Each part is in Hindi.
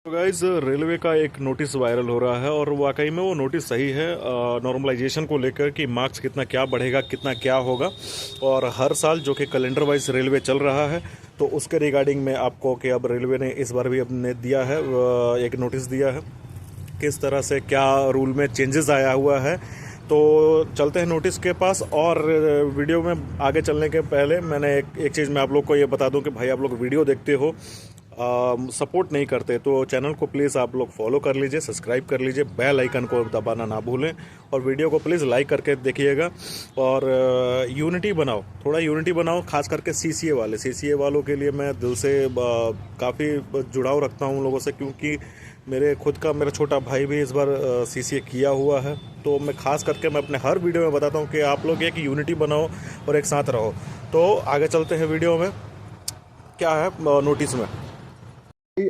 तो गाइज रेलवे का एक नोटिस वायरल हो रहा है और वाकई में वो नोटिस सही है नॉर्मलाइजेशन को लेकर कि मार्क्स कितना क्या बढ़ेगा कितना क्या होगा। और हर साल जो कि कैलेंडर वाइज रेलवे चल रहा है तो उसके रिगार्डिंग में आपको कि अब रेलवे ने इस बार भी अपने दिया है एक नोटिस दिया है किस तरह से क्या रूल में चेंजेस आया हुआ है। तो चलते हैं नोटिस के पास। और वीडियो में आगे चलने के पहले मैंने एक चीज़ मैं आप लोग को ये बता दूं कि भाई आप लोग वीडियो देखते हो सपोर्ट नहीं करते तो चैनल को प्लीज़ आप लोग फॉलो कर लीजिए, सब्सक्राइब कर लीजिए, बेल आइकन को दबाना ना भूलें और वीडियो को प्लीज़ लाइक करके देखिएगा। और यूनिटी बनाओ, थोड़ा यूनिटी बनाओ, खास करके सीसीए वालों के लिए मैं दिल से काफ़ी जुड़ाव रखता हूँ उन लोगों से, क्योंकि मेरा छोटा भाई भी इस बार सीसीए किया हुआ है। तो मैं खास करके मैं अपने हर वीडियो में बताता हूँ कि आप लोग एक यूनिटी बनाओ और एक साथ रहो। तो आगे चलते हैं वीडियो में, क्या है नोटिस में।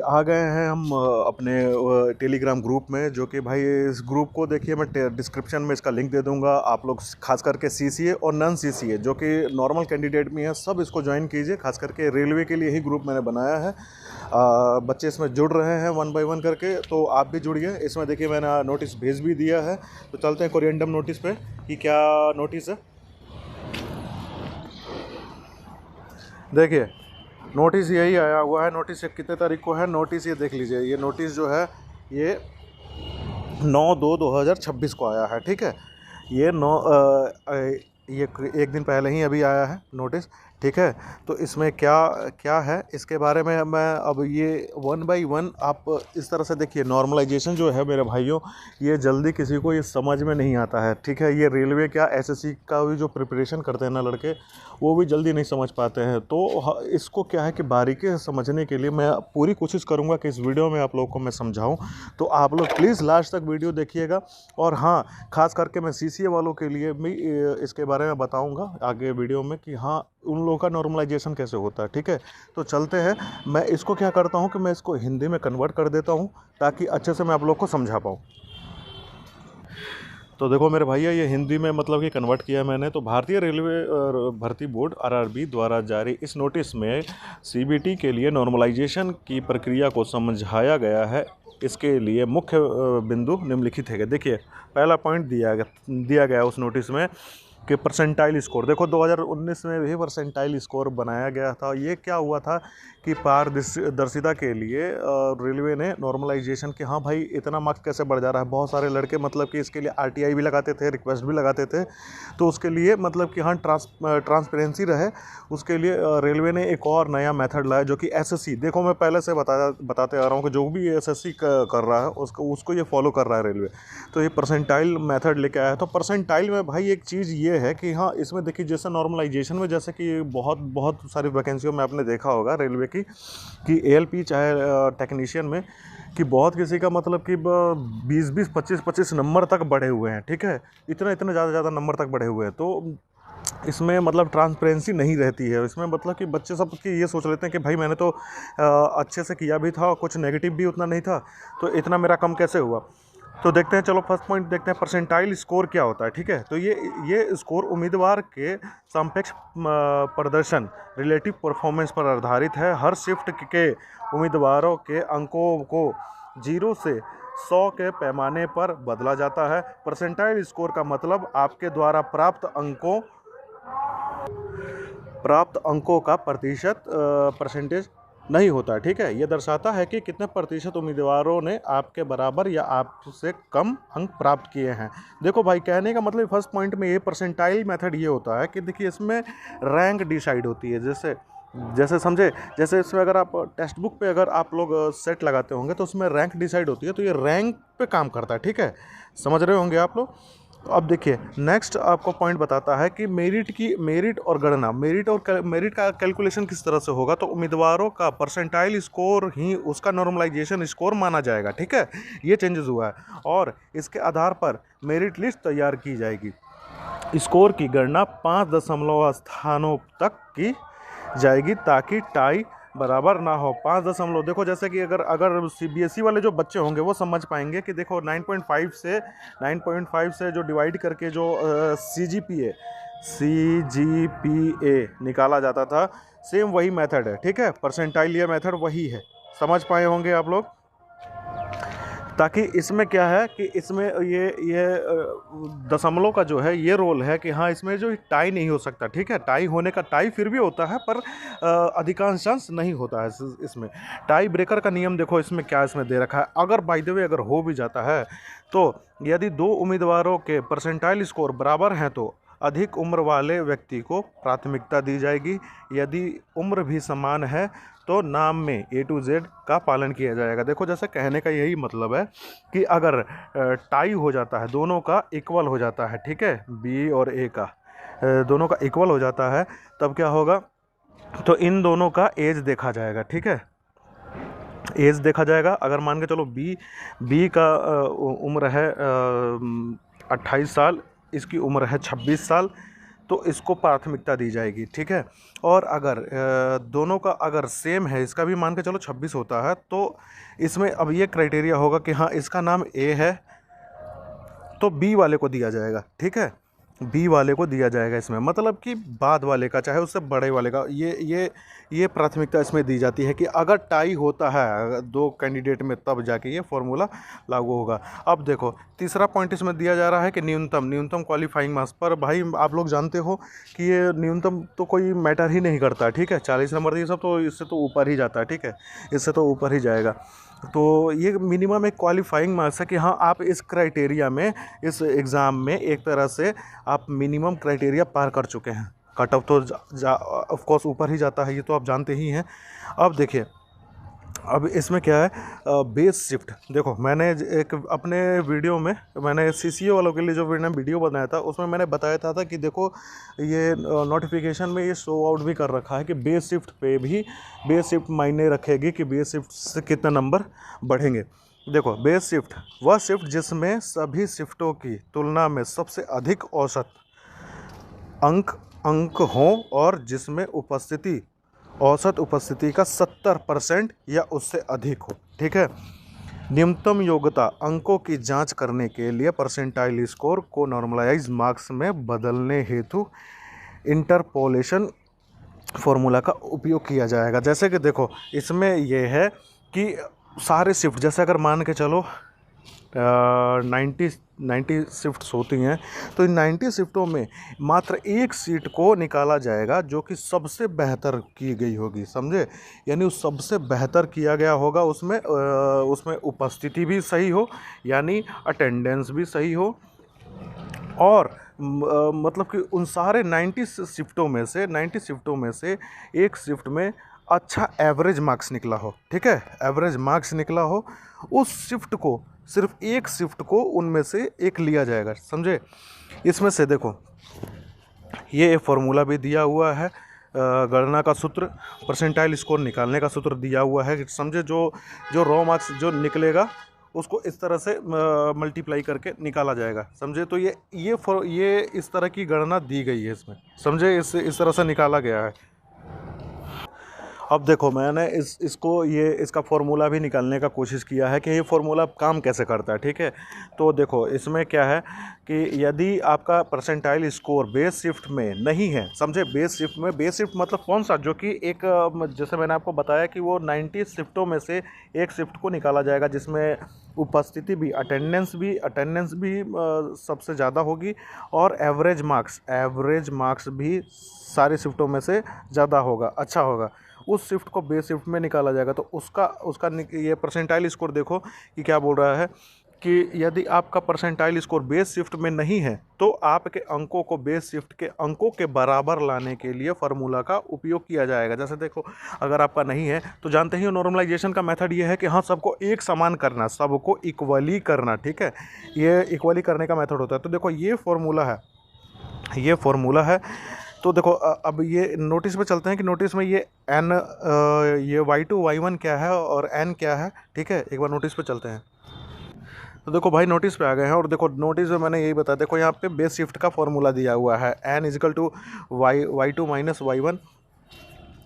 आ गए हैं हम अपने टेलीग्राम ग्रुप में, जो कि भाई इस ग्रुप को देखिए मैं डिस्क्रिप्शन में इसका लिंक दे दूंगा। आप लोग खास करके सीसीए और नॉन सीसीए जो कि नॉर्मल कैंडिडेट भी हैं सब इसको ज्वाइन कीजिए। खास करके रेलवे के लिए ही ग्रुप मैंने बनाया है। बच्चे इसमें जुड़ रहे हैं 1 बाय 1 करके, तो आप भी जुड़िए इसमें। देखिए मैंने नोटिस भेज भी दिया है। तो चलते हैं कोरिएंडम नोटिस पे कि क्या नोटिस है। देखिए नोटिस यही आया हुआ है। नोटिस ये कितने तारीख को है, नोटिस ये देख लीजिए। ये नोटिस जो है ये 9/2/2026 को आया है। ठीक है, ये ये एक दिन पहले ही अभी आया है नोटिस। ठीक है, तो इसमें क्या क्या है इसके बारे में मैं अब ये 1 बाय 1 आप इस तरह से देखिए। नॉर्मलाइजेशन जो है मेरे भाइयों, ये जल्दी किसी को ये समझ में नहीं आता है। ठीक है, ये रेलवे क्या एसएससी का भी जो प्रिपरेशन करते हैं ना लड़के, वो भी जल्दी नहीं समझ पाते हैं। तो इसको क्या है कि बारीकी से समझने के लिए मैं पूरी कोशिश करूँगा कि इस वीडियो में आप लोगों को मैं समझाऊँ। तो आप लोग प्लीज़ लास्ट तक वीडियो देखिएगा। और हाँ, खास करके मैं सीसीए वालों के लिए भी इसके बारे में बताऊंगा आगे वीडियो में कि हाँ उन लोगों का नॉर्मलाइजेशन कैसे होता है। ठीक है, तो चलते हैं। मैं इसको क्या करता हूँ कि मैं इसको हिंदी में कन्वर्ट कर देता हूँ ताकि अच्छे से मैं आप लोग को समझा पाऊँ। तो देखो मेरे भैया, ये हिंदी में मतलब कि कन्वर्ट किया मैंने। तो भारतीय रेलवे भर्ती बोर्ड आरआरबी द्वारा जारी इस नोटिस में सीबीटी के लिए नॉर्मलाइजेशन की प्रक्रिया को समझाया गया है। इसके लिए मुख्य बिंदु निम्नलिखित है। देखिए पहला पॉइंट दिया गया उस नोटिस में कि परसेंटाइल स्कोर। देखो 2019 में भी परसेंटाइल स्कोर बनाया गया था। ये क्या हुआ था कि पारदर्शिता के लिए रेलवे ने नॉर्मलाइजेशन के हाँ भाई इतना मार्क्स कैसे बढ़ जा रहा है। बहुत सारे लड़के मतलब कि इसके लिए आरटीआई भी लगाते थे, रिक्वेस्ट भी लगाते थे। तो उसके लिए मतलब कि हाँ ट्रांसपेरेंसी रहे, उसके लिए रेलवे ने एक और नया मेथड लाया जो कि एसएससी। देखो मैं पहले से बताते आ रहा हूँ कि जो भी एसएससी कर रहा है उसको ये फॉलो कर रहा है रेलवे। तो ये परसेंटाइल मेथड लेके आया है। तो परसेंटाइल में भाई एक चीज़ ये है कि हाँ इसमें देखिए जैसे नॉर्मलाइजेशन में जैसे कि बहुत बहुत सारी वैकेंसियों में आपने देखा होगा रेलवे की कि एएलपी चाहे टेक्नीशियन में कि बहुत किसी का मतलब कि 20-20 25-25 नंबर तक बढ़े हुए हैं। ठीक है, इतने इतने ज़्यादा नंबर तक बढ़े हुए हैं। तो इसमें मतलब ट्रांसपेरेंसी नहीं रहती है इसमें। मतलब कि बच्चे सब कि ये सोच लेते हैं कि भाई मैंने तो अच्छे से किया भी था, कुछ नेगेटिव भी उतना नहीं था, तो इतना मेरा कम कैसे हुआ। तो देखते हैं, चलो फर्स्ट पॉइंट देखते हैं परसेंटाइल स्कोर क्या होता है। ठीक है, तो ये स्कोर उम्मीदवार के सापेक्ष प्रदर्शन रिलेटिव परफॉर्मेंस पर आधारित है। हर शिफ्ट के उम्मीदवारों के अंकों को 0 से 100 के पैमाने पर बदला जाता है। परसेंटाइल स्कोर का मतलब आपके द्वारा प्राप्त अंकों का प्रतिशत परसेंटेज नहीं होता। ठीक है, ये दर्शाता है कि कितने प्रतिशत उम्मीदवारों ने आपके बराबर या आपसे कम अंक प्राप्त किए हैं। देखो भाई, कहने का मतलब फर्स्ट पॉइंट में ये परसेंटाइल मेथड ये होता है कि देखिए इसमें रैंक डिसाइड होती है। जैसे जैसे समझे, जैसे इसमें अगर आप टेक्स्ट बुक पे अगर आप लोग सेट लगाते होंगे तो उसमें रैंक डिसाइड होती है। तो ये रैंक पे काम करता है। ठीक है, समझ रहे होंगे आप लोग। तो अब देखिए नेक्स्ट आपको पॉइंट बताता है कि मेरिट और गणना, मेरिट का कैलकुलेशन किस तरह से होगा। तो उम्मीदवारों का परसेंटाइल स्कोर ही उसका नॉर्मलाइजेशन स्कोर माना जाएगा। ठीक है, ये चेंजेस हुआ है और इसके आधार पर मेरिट लिस्ट तैयार की जाएगी। स्कोर की गणना 5 दशमलव स्थानों तक की जाएगी ताकि टाई बराबर ना हो। 5 दशमलव, देखो जैसे कि अगर सीबीएसई वाले जो बच्चे होंगे वो समझ पाएंगे कि देखो 9.5 से जो डिवाइड करके जो सीजीपीए निकाला जाता था, सेम वही मेथड है। ठीक है, परसेंटाइल ये मेथड वही है। समझ पाए होंगे आप लोग। ताकि इसमें क्या है कि इसमें ये दशमलव का जो है ये रोल है कि हाँ इसमें जो टाई नहीं हो सकता, ठीक है। टाई होने का, टाई फिर भी होता है पर अधिकांश चांस नहीं होता है इसमें। टाई ब्रेकर का नियम देखो इसमें क्या इसमें दे रखा है, अगर बाय द वे अगर हो भी जाता है तो यदि दो उम्मीदवारों के परसेंटाइल स्कोर बराबर हैं तो अधिक उम्र वाले व्यक्ति को प्राथमिकता दी जाएगी। यदि उम्र भी समान है तो नाम में A to Z का पालन किया जाएगा। देखो जैसे कहने का यही मतलब है कि अगर टाई हो जाता है, दोनों का इक्वल हो जाता है, ठीक है, B और A का दोनों का इक्वल हो जाता है, तब क्या होगा, तो इन दोनों का एज देखा जाएगा, ठीक है, एज देखा जाएगा। अगर मान के चलो बी का उम्र है 28 साल, इसकी उम्र है 26 साल, तो इसको प्राथमिकता दी जाएगी, ठीक है। और अगर दोनों का अगर सेम है, इसका भी मान के चलो 26 होता है, तो इसमें अब ये क्राइटेरिया होगा कि हाँ इसका नाम ए है तो बी वाले को दिया जाएगा, ठीक है, बी वाले को दिया जाएगा इसमें, मतलब कि बाद वाले का, चाहे उससे बड़े वाले का, ये प्राथमिकता इसमें दी जाती है कि अगर टाई होता है दो कैंडिडेट में तब जाके ये फॉर्मूला लागू होगा। अब देखो तीसरा पॉइंट इसमें दिया जा रहा है कि न्यूनतम क्वालिफाइंग मार्क्स पर। भाई आप लोग जानते हो कि ये न्यूनतम तो कोई मैटर ही नहीं करता, ठीक है, 40 नंबर ये सब तो इससे तो ऊपर ही जाता है, ठीक है, इससे तो ऊपर ही जाएगा। तो ये मिनिमम एक क्वालिफाइंग मार्क्स है कि हाँ आप इस क्राइटेरिया में, इस एग्ज़ाम में एक तरह से आप मिनिमम क्राइटेरिया पार कर चुके हैं। कट ऑफ तो ऑफ कोर्स ऊपर ही जाता है, ये तो आप जानते ही हैं। अब देखिए, अब इसमें क्या है, बेस शिफ्ट। देखो मैंने एक अपने वीडियो में, मैंने CCA वालों के लिए जो मैंने वीडियो बनाया था उसमें मैंने बताया था कि देखो ये नोटिफिकेशन में ये शो आउट भी कर रखा है कि बेस शिफ्ट पे भी बेस शिफ्ट मायने रखेगी कि बेस शिफ्ट से कितना नंबर बढ़ेंगे। देखो बेस शिफ्ट वह शिफ्ट जिसमें सभी शिफ्टों की तुलना में सबसे अधिक औसत अंक हों और जिसमें औसत उपस्थिति का 70% या उससे अधिक हो, ठीक है। न्यूनतम योग्यता अंकों की जांच करने के लिए परसेंटाइल स्कोर को नॉर्मलाइज मार्क्स में बदलने हेतु इंटरपोलेशन फॉर्मूला का उपयोग किया जाएगा। जैसे कि देखो इसमें यह है कि सारे शिफ्ट, जैसे अगर मान के चलो 90 शिफ्ट्स होती हैं, तो इन 90 शिफ्टों में मात्र एक सीट को निकाला जाएगा जो कि सबसे बेहतर की गई होगी, समझे, यानी उस सबसे बेहतर किया गया होगा, उसमें उपस्थिति भी सही हो, यानी अटेंडेंस भी सही हो, और मतलब कि उन सारे 90 शिफ्टों में से एक शिफ्ट में अच्छा एवरेज मार्क्स निकला हो, ठीक है, एवरेज मार्क्स निकला हो, उस शिफ्ट को, सिर्फ एक शिफ्ट को उनमें से एक लिया जाएगा, समझे। इसमें से देखो ये फॉर्मूला भी दिया हुआ है, गणना का सूत्र, परसेंटाइल स्कोर निकालने का सूत्र दिया हुआ है, समझे, जो रॉ मार्क्स जो निकलेगा उसको इस तरह से मल्टीप्लाई करके निकाला जाएगा, समझे। तो ये इस तरह की गणना दी गई है इसमें, समझे, इस तरह से निकाला गया है। अब देखो मैंने इसका फॉर्मूला भी निकालने का कोशिश किया है कि ये फॉर्मूला काम कैसे करता है, ठीक है। तो देखो इसमें क्या है कि यदि आपका परसेंटाइल स्कोर बेस शिफ्ट में नहीं है, समझे, बेस शिफ्ट मतलब कौन सा, जो कि एक, जैसे मैंने आपको बताया कि वो 90 शिफ्टों में से एक शिफ्ट को निकाला जाएगा जिसमें उपस्थिति भी, अटेंडेंस भी सबसे ज़्यादा होगी, और एवरेज मार्क्स भी सारी शिफ्टों में से ज़्यादा होगा, अच्छा होगा, उस शिफ्ट को बेस शिफ्ट में निकाला जाएगा। तो उसका ये परसेंटाइल स्कोर देखो कि क्या बोल रहा है कि यदि आपका परसेंटाइल स्कोर बेस शिफ्ट में नहीं है तो आपके अंकों को बेस शिफ्ट के अंकों के बराबर लाने के लिए फार्मूला का उपयोग किया जाएगा। जैसे देखो अगर आपका नहीं है तो जानते ही नॉर्मलाइजेशन का मेथड ये है कि हाँ सबको एक समान करना, सबको इक्वली करना, ठीक है, ये इक्वली करने का मेथड होता है। तो देखो ये फॉर्मूला है। तो देखो अब ये नोटिस पे चलते हैं कि नोटिस में ये y2 y1 क्या है और n क्या है, ठीक है, एक बार नोटिस पे चलते हैं। तो देखो भाई नोटिस पे आ गए हैं और देखो नोटिस में मैंने यही बताया, देखो यहाँ पे बेस शिफ्ट का फॉर्मूला दिया हुआ है n = y2 - y1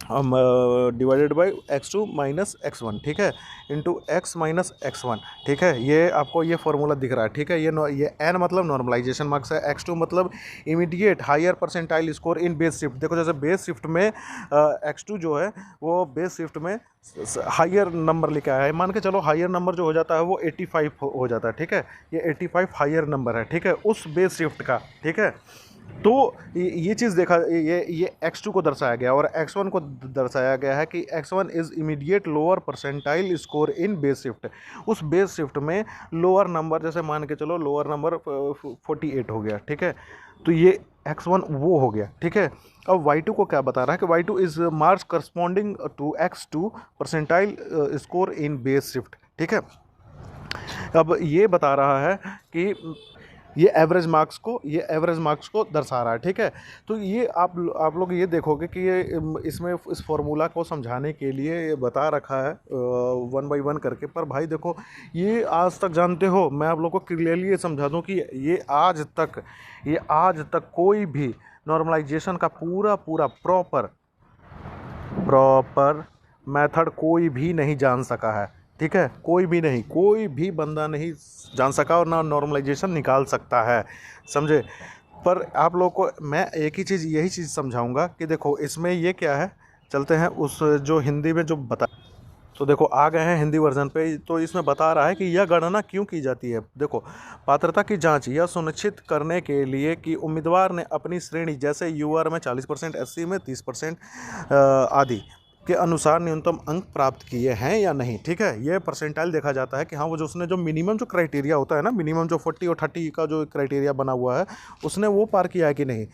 divided by x2 minus x1, ठीक है, इंटू x माइनस x1, ठीक है। ये आपको ये फॉर्मूला दिख रहा है, ठीक है। ये n मतलब नॉर्मलाइजेशन मार्क्स है, x2 मतलब immediate higher percentile score in base shift. देखो जैसे बेस शिफ्ट में x2 जो है वो बेस शिफ्ट में हायर नंबर लेके आया है, मान के चलो हायर नंबर जो हो जाता है वो 85 हो जाता है, ठीक है। ये 85 हायर नंबर है, ठीक है, उस बेस शिफ्ट का, ठीक है। तो ये चीज़ देखा, ये x2 को दर्शाया गया और x1 को दर्शाया गया है कि x1 is immediate lower percentile score in base shift. उस बेस शिफ्ट में लोअर नंबर, जैसे मान के चलो लोअर नंबर 48 हो गया, ठीक है। तो ये x1 वो हो गया, ठीक है। अब y2 को क्या बता रहा है कि y2 is marks corresponding to x2 percentile score in base shift, ठीक है। अब ये बता रहा है कि ये एवरेज मार्क्स को दर्शा रहा है, ठीक है। तो ये आप लोग ये देखोगे कि ये इसमें इस फॉर्मूला को समझाने के लिए ये बता रखा है 1 बाई 1 करके। पर भाई देखो ये आज तक जानते हो, मैं आप लोग को क्लियरली ये समझा दूं कि ये आज तक कोई भी नॉर्मलाइजेशन का पूरा प्रॉपर मेथड कोई भी नहीं जान सका है, ठीक है। कोई भी बंदा नहीं जान सका और ना नॉर्मलाइजेशन निकाल सकता है, समझे। पर आप लोग को मैं यही चीज़ समझाऊंगा कि देखो इसमें ये क्या है, चलते हैं उस जो हिंदी में जो बता। तो देखो आ गए हैं हिंदी वर्जन पे। तो इसमें बता रहा है कि यह गणना क्यों की जाती है। देखो, पात्रता की जांच यह सुनिश्चित करने के लिए कि उम्मीदवार ने अपनी श्रेणी, जैसे यूआर में 40%, एससी में 30% आदि के अनुसार न्यूनतम अंक प्राप्त किए हैं या नहीं, ठीक है। ये परसेंटाइल देखा जाता है कि हाँ वो जो उसने जो मिनिमम जो क्राइटेरिया होता है ना, मिनिमम जो 40 और 30 का जो क्राइटेरिया बना हुआ है उसने वो पार किया है कि नहीं।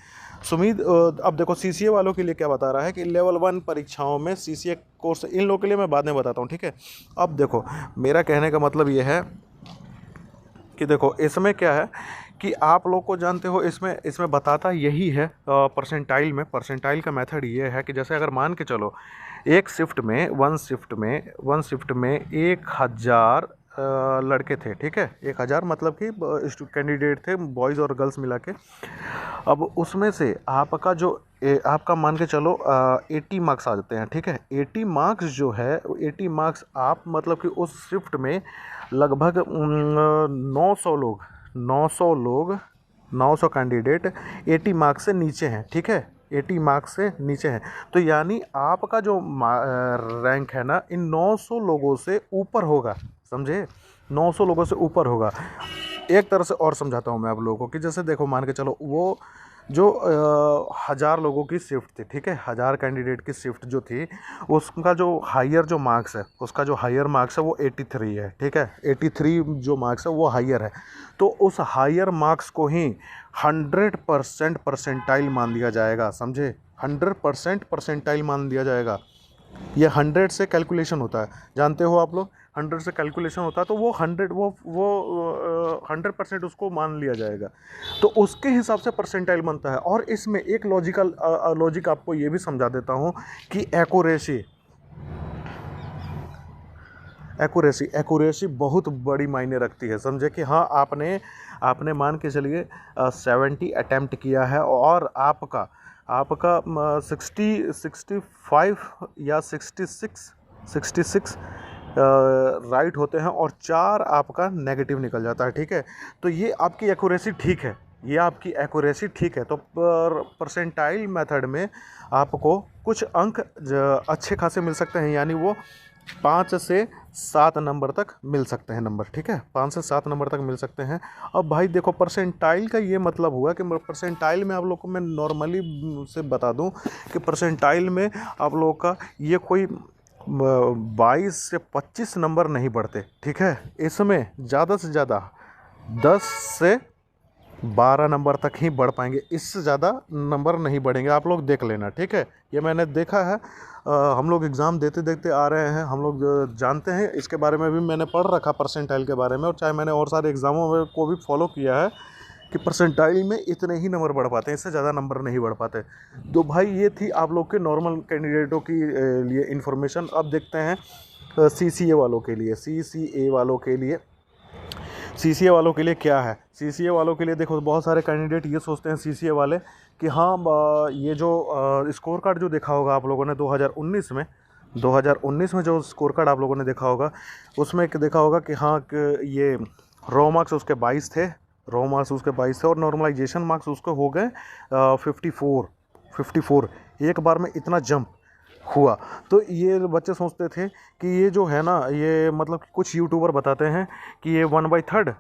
सुमीत, अब देखो सीसीए वालों के लिए क्या बता रहा है कि लेवल 1 परीक्षाओं में सीसीए कोर्स, इन लोगों के लिए मैं बाद में बताता हूँ, ठीक है। अब देखो मेरा कहने का मतलब ये है कि देखो इसमें क्या है कि आप लोग को जानते हो इसमें बताता यही है परसेंटाइल का मेथड ये है कि जैसे अगर मान के चलो एक शिफ्ट में वन शिफ्ट में 1000 लड़के थे, ठीक है। 1000 मतलब कि कैंडिडेट थे, बॉयज़ और गर्ल्स मिला के। अब उसमें से आपका मान के चलो 80 मार्क्स आ जाते हैं, ठीक है। 80 मार्क्स जो है 80 मार्क्स आप मतलब कि उस शिफ्ट में लगभग 900 कैंडिडेट 80 मार्क्स से नीचे हैं, ठीक है। 80 मार्क्स से नीचे हैं, तो यानी आपका जो रैंक है ना इन 900 लोगों से ऊपर होगा, समझे। 900 लोगों से ऊपर होगा। एक तरह से और समझाता हूँ मैं आप लोगों को कि जैसे देखो मान के चलो वो जो 1000 लोगों की शिफ्ट थी, ठीक है। 1000 कैंडिडेट की शिफ्ट जो थी उसका जो हायर मार्क्स है वो 83 है, ठीक है। 83 जो मार्क्स है वो हायर है। तो उस हायर मार्क्स को ही 100% परसेंटाइल मान दिया जाएगा, समझे। 100% परसेंटाइल मान दिया जाएगा। ये 100 से कैलकुलेशन होता है, जानते हो आप लोग। 100 से कैलकुलेशन होता है तो वो 100% उसको मान लिया जाएगा। तो उसके हिसाब से परसेंटाइल बनता है। और इसमें एक लॉजिक आपको ये भी समझा देता हूँ कि एक्यूरेसी बहुत बड़ी मायने रखती है, समझे। कि हाँ आपने मान के चलिए 70 अटैम्प्ट किया है और आपका 65 या 66 राइट होते हैं और 4 आपका नेगेटिव निकल जाता है, ठीक है। तो ये आपकी एक्यूरेसी ठीक है। तो परसेंटाइल मेथड में आपको कुछ अंक अच्छे खासे मिल सकते हैं, यानी वो 5 से 7 नंबर तक मिल सकते हैं नंबर, ठीक है। 5 से 7 नंबर तक मिल सकते हैं। अब भाई देखो परसेंटाइल का ये मतलब हुआ कि परसेंटाइल में आप लोग को मैं नॉर्मली से बता दूं कि परसेंटाइल में आप लोग का ये कोई 22 से 25 नंबर नहीं बढ़ते, ठीक है। इसमें ज़्यादा से ज़्यादा 10 से 12 नंबर तक ही बढ़ पाएंगे, इससे ज़्यादा नंबर नहीं बढ़ेंगे। आप लोग देख लेना, ठीक है। ये मैंने देखा है, हम लोग एग्ज़ाम देते आ रहे हैं, हम लोग जानते हैं इसके बारे में भी। मैंने पढ़ रखा परसेंटाइल के बारे में, और चाहे मैंने और सारे एग्ज़ामों में को भी फॉलो किया है कि परसेंटाइल में इतने ही नंबर बढ़ पाते हैं, इससे ज़्यादा नंबर नहीं बढ़ पाते। तो भाई ये थी आप लोग के नॉर्मल कैंडिडेटों की लिए इन्फॉर्मेशन। अब देखते हैं सीसीए वालों के लिए सीसीए वालों के लिए क्या है। सीसीए वालों के लिए देखो बहुत सारे कैंडिडेट ये सोचते हैं सीसीए वाले कि हाँ ये जो स्कोर कार्ड जो देखा होगा आप लोगों ने 2019 में जो स्कोर कार्ड आप लोगों ने देखा होगा उसमें देखा होगा कि हाँ कि ये रॉ मार्क्स उसके 22 थे, रॉ मार्क्स उसके 22 थे और नॉर्मलाइजेशन मार्क्स उसके हो गए 54 एक बार में इतना जंप हुआ। तो ये बच्चे सोचते थे कि ये जो है ना ये मतलब कुछ यूट्यूबर बताते हैं कि ये 1/3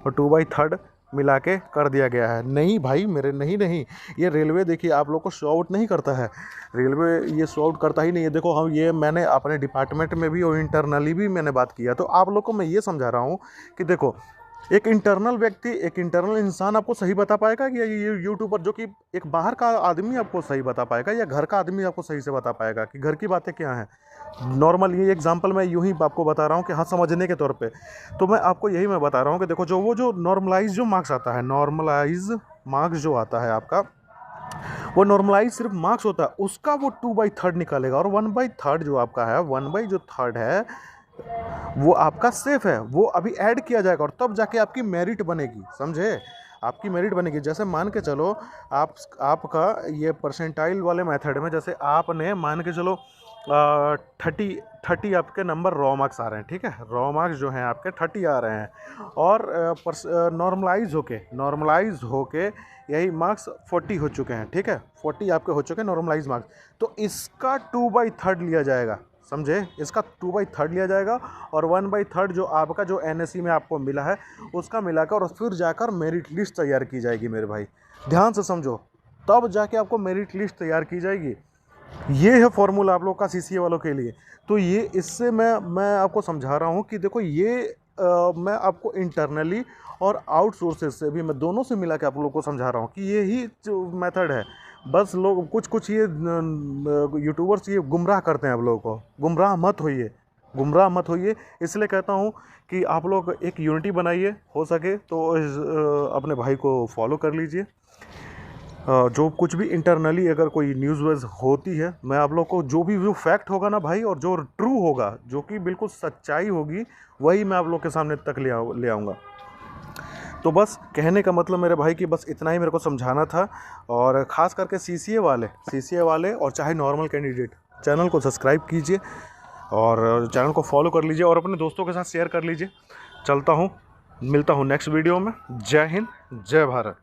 और 2/3 मिला के कर दिया गया है। नहीं भाई मेरे, नहीं, ये रेलवे देखिए आप लोग को शो आउट नहीं करता है, रेलवे ये शो आउट करता ही नहीं है। देखो हम ये मैंने अपने डिपार्टमेंट में भी और इंटरनली भी मैंने बात किया, तो आप लोग को मैं ये समझा रहा हूँ कि देखो एक इंटरनल व्यक्ति, एक इंटरनल इंसान आपको सही बता पाएगा कि ये यूट्यूबर जो कि एक बाहर का आदमी आपको सही बता पाएगा या घर का आदमी आपको सही से बता पाएगा कि घर की बातें क्या हैं। नॉर्मल ये एग्जांपल मैं यूं ही आपको बता रहा हूँ कि हाँ समझने के तौर पे। तो मैं आपको यही मैं बता रहा हूँ कि देखो जो नॉर्मलाइज जो मार्क्स आता है, नॉर्मलाइज मार्क्स जो आता है आपका, वो नॉर्मलाइज सिर्फ मार्क्स होता है, उसका वो 2/3 निकालेगा और 1/3 जो आपका है, 1/3 है वो आपका सेफ है, वो अभी ऐड किया जाएगा और तब जाके आपकी मेरिट बनेगी, समझे। आपकी मेरिट बनेगी। जैसे मान के चलो आपका ये परसेंटाइल वाले मेथड में जैसे आपने मान के चलो 30 आपके नंबर रॉ मार्क्स आ रहे हैं, ठीक है, रॉ मार्क्स जो हैं आपके 30 आ रहे हैं और नॉर्मलाइज होके यही मार्क्स 40 हो चुके हैं, ठीक है, 40 आपके हो चुके हैं नॉर्मलाइज मार्क्स। तो इसका 2/3 लिया जाएगा, समझे, इसका 2/3 लिया जाएगा और 1/3 जो आपका जो एनएससी में आपको मिला है उसका मिलाकर और फिर जाकर मेरिट लिस्ट तैयार की जाएगी मेरे भाई, ध्यान से समझो, तब जाके आपको मेरिट लिस्ट तैयार की जाएगी। ये है फॉर्मूला आप लोग का सीसीए वालों के लिए। तो ये इससे मैं आपको समझा रहा हूँ कि देखो ये मैं आपको इंटरनली और आउटसोर्सेज से भी मैं दोनों से मिला के आप लोगों को समझा रहा हूँ कि ये ही जो मेथड है। बस लोग कुछ ये यूट्यूबर्स ये गुमराह करते हैं आप लोगों को, गुमराह मत होइए। इसलिए कहता हूँ कि आप लोग एक यूनिटी बनाइए, हो सके तो अपने भाई को फॉलो कर लीजिए। जो कुछ भी इंटरनली अगर कोई न्यूज़ वेज़ होती है, मैं आप लोग को जो फैक्ट होगा ना भाई और जो ट्रू होगा, जो कि बिल्कुल सच्चाई होगी, वही मैं आप लोग के सामने तक ले आऊँगा। तो बस कहने का मतलब मेरे भाई कि बस इतना ही मेरे को समझाना था। और ख़ास करके सीसीए वाले और चाहे नॉर्मल कैंडिडेट, चैनल को सब्सक्राइब कीजिए और चैनल को फॉलो कर लीजिए और अपने दोस्तों के साथ शेयर कर लीजिए। चलता हूँ, मिलता हूँ नेक्स्ट वीडियो में। जय हिंद, जय भारत।